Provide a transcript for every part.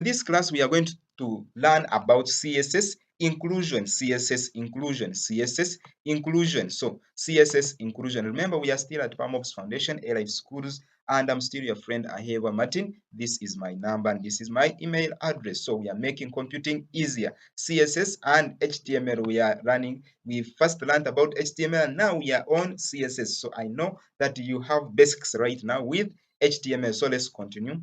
In this class, we are going to learn about CSS inclusion, CSS inclusion, CSS inclusion. So CSS inclusion. Remember, we are still at PAMOPS Foundation, A-Life Schools, and I'm still your friend Ahebwa Martin. This is my number and this is my email address. So we are making computing easier. CSS and HTML we are running. We first learned about HTML and now we are on CSS. So I know that you have basics right now with HTML. So let's continue.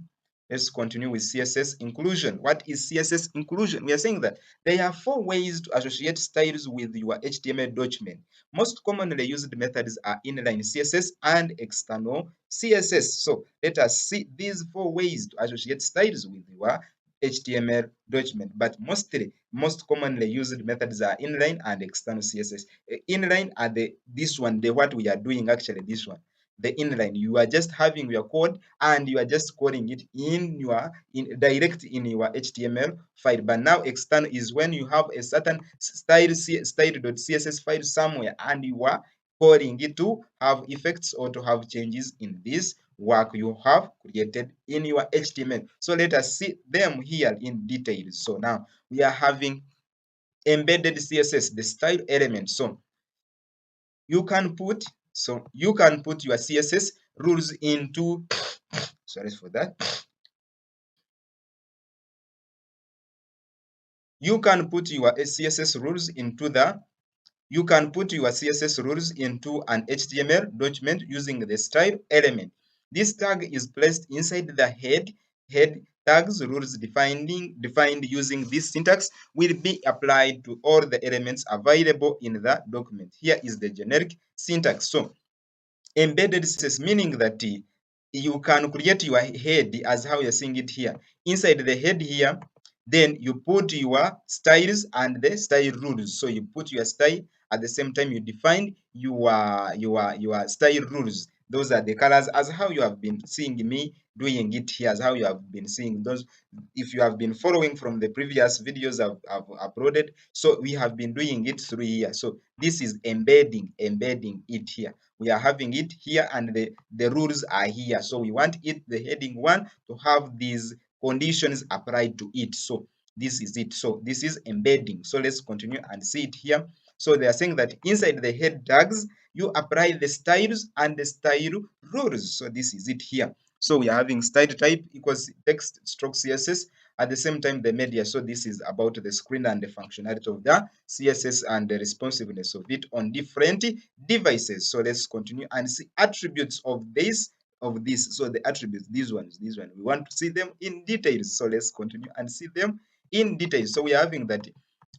Let's continue with CSS inclusion. What is CSS inclusion? We are saying that there are 4 ways to associate styles with your HTML document. Most commonly used methods are inline CSS and external CSS. So let us see these 4 ways to associate styles with your HTML document. But most commonly used methods are inline and external CSS. Inline are this one, the what we are doing actually, this one. The inline, you are just having your code and you are just coding it in your direct in your HTML file. But now external is when you have a certain style.css file somewhere and you are coding it to have effects or to have changes in this work you have created in your HTML. So let us see them here in details. So now we are having embedded CSS, the style element. So you can put your CSS rules into sorry for that. You can put your CSS rules into an HTML document using the style element. This tag is placed inside the head tags. Rules defined using this syntax will be applied to all the elements available in the document. Here is the generic syntax. So embedded CSS, meaning that you can create your head as how you're seeing it here. Inside the head here, then you put your styles and the style rules. So you put your style at the same time you define your style rules. Those are the colors as how you have been seeing me doing it here, as how you have been seeing those. If you have been following from the previous videos I've uploaded, so we have been doing it through here. So this is embedding it here. We are having it here and the rules are here. So we want it, the heading 1, to have these conditions applied to it. So this is it. So this is embedding. So let's continue and see it here. So they are saying that inside the head tags, you apply the styles and the style rules. So this is it here. So we are having style type equals text stroke CSS. At the same time, the media. So this is about the screen and the functionality of the CSS and the responsiveness of it on different devices. So let's continue and see attributes of this. So the attributes, these ones, we want to see them in details. So let's continue and see them in details. So we are having that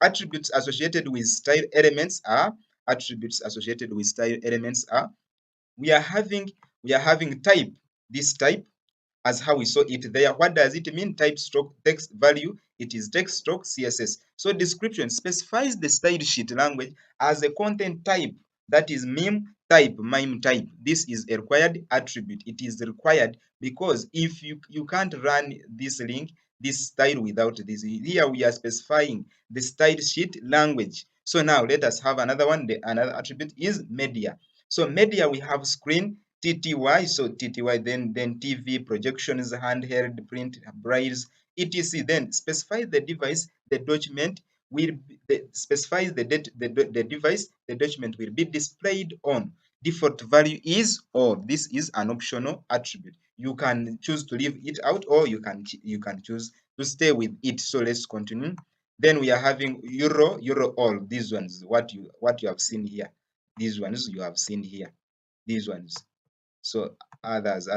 attributes associated with style elements are we are having type. This type, as how we saw it there. What does it mean? Type stroke text value. It is text stroke CSS. So description specifies the style sheet language as a content type, that is meme type. This is a required attribute. It is required because if you can't run this link, this style without this. Here we are specifying the style sheet language. So now let us have another one. Another attribute is media. So media, we have screen, TTY, so TTY, then TV, projections, handheld, print, brailles, etc. Then specify the device, the document will specifies the device the document will be displayed on. Default value is or. This is an optional attribute. You can choose to leave it out or you can choose to stay with it. So let's continue. Then we are having euro all. These ones, what you have seen here. These ones you have seen here. These ones. So others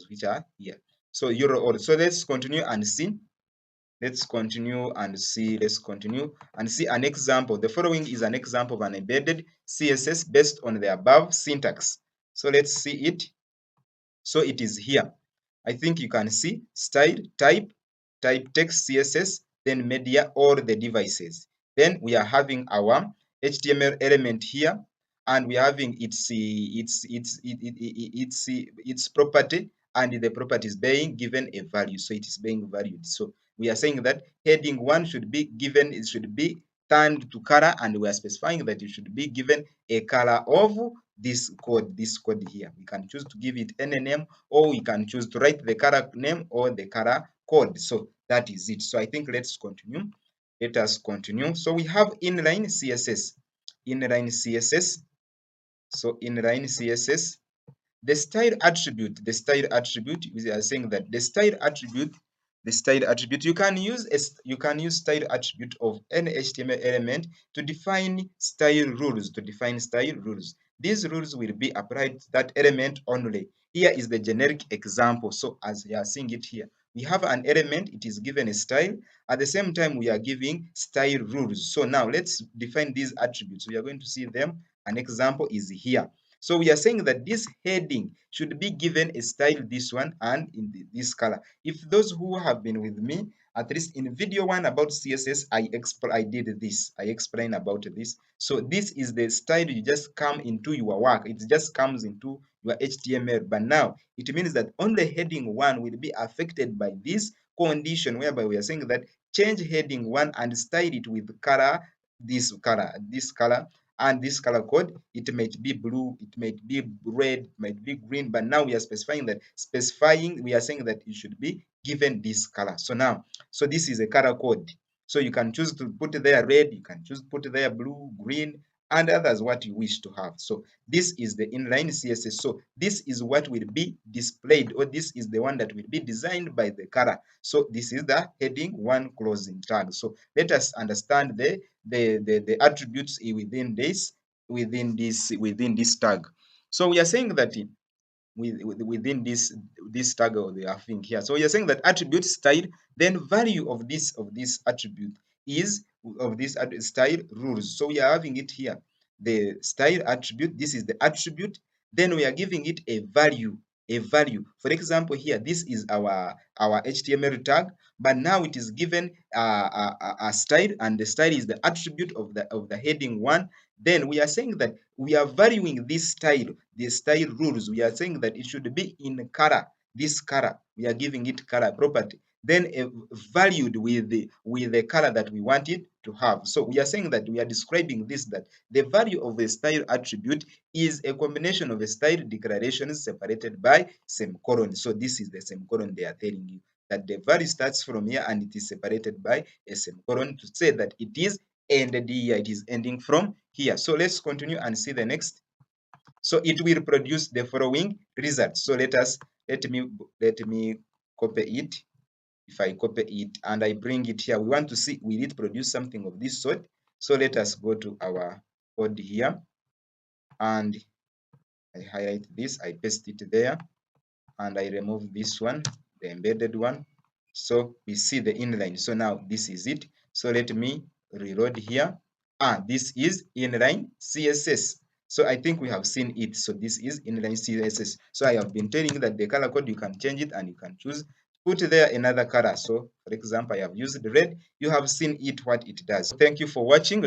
which are here. So euro all. So let's continue and see. Let's continue and see an example. The following is an example of an embedded CSS based on the above syntax. So let's see it. So it is here. I think you can see style, type text CSS, then media, or the devices. Then we are having our HTML element here, and we are having its property, and the property is being given a value. So it is being valued. So we are saying that heading 1 should be given, it should be turned to color, and we are specifying that it should be given a color of this code here. We can choose to give it any name, or we can choose to write the color name or the color code. So That is it. So I think let's continue. Let us continue. So we have inline CSS. Inline CSS. So inline CSS. The style attribute, we are saying that the style attribute, you can use style attribute of any HTML element to define style rules, These rules will be applied to that element only. Here is the generic example. So as you are seeing it here, we have an element, it is given a style. At the same time, we are giving style rules. So now let's define these attributes. We are going to see them. An example is here. So we are saying that this heading should be given a style, this one, and in this color. If those who have been with me, at least in video 1 about CSS, I did this. I explained about this. So this is the style you just come into your work. It just comes into your HTML. But now it means that only heading 1 will be affected by this condition, whereby we are saying that change heading 1 and style it with color, this color, and this color code. It might be blue, it might be red, it might be green, but now we are we are saying that it should be given this color. So this is a color code. So you can choose to put there red, you can choose to put there blue, green, and others what you wish to have. So this is the inline CSS. So this is what will be displayed, or this is the one that will be designed by the color. So this is the heading 1 closing tag. So let us understand the attributes within this tag. So we are saying that within this tag or the thing here. So you're saying that attribute style, then value of this attribute is of this style rules. So we are having it here. The style attribute, this is the attribute, then we are giving it a value. For example, here this is our HTML tag, but now it is given a style, and the style is the attribute of the heading 1. Then we are saying that we are valuing this style, the style rules. We are saying that it should be in color. This color, we are giving it color property, then valued with the color that we want it to have. So we are saying that we are describing this, that the value of the style attribute is a combination of the style declarations separated by semicolon. So this is the semicolon they are telling you, that the value starts from here and it is separated by a semicolon to say that it is ended here, it is ending from here. So let's continue and see the next. So it will produce the following results. So let me copy it. If I copy it and I bring it here, we want to see, will it produce something of this sort? So let us go to our code here, and I highlight this, I paste it there, and I remove this one, the embedded one. So we see the inline. So now this is it. So let me reload here. This is inline CSS. So I think we have seen it. So this is inline CSS. So I have been telling you that the color code, you can change it and you can choose, put there another color. So for example, I have used red. You have seen it, what it does. Thank you for watching.